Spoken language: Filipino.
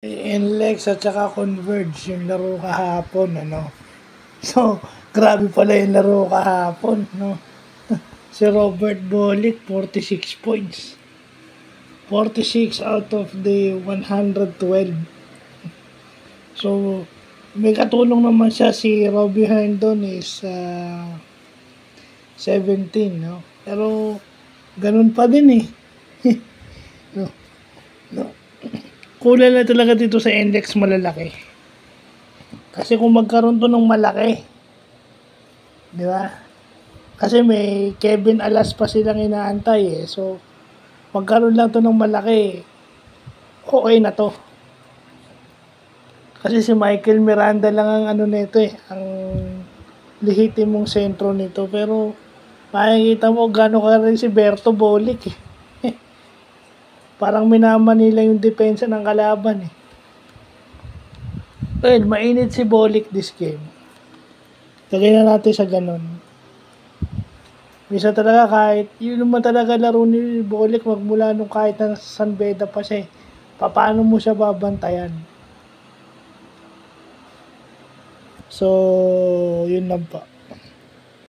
NLEX at saka Converge yung laro kahapon, ano. So, grabe pala yung laro kahapon, no. Si Robert Bolick, 46 points. 46 out of the 112. So, may katulong naman siya si Robbie Herndon is 17, no. Pero, ganun pa din eh. no. No. Kulay na talaga dito sa index malalaki. Kasi kung magkaroon to ng malaki, di ba? Kasi may Kevin Alas pa silang inaantay eh. So, magkaroon lang to ng malaki, okay na to. Kasi si Michael Miranda lang ang ano nito eh, ang lehitimong sentro nito. Pero, makikita mo gano'n ka rin si Berto Bolick eh. Parang minamanila yung depensa ng kalaban eh. Well, mainit si Bolick this game. Lagay na natin sa ganun. Bisa talaga kahit, yun naman talaga laro ni Bolick magmula nung kahit na San Beda pa siya eh. Paano mo siya babantayan? So, yun lang pa.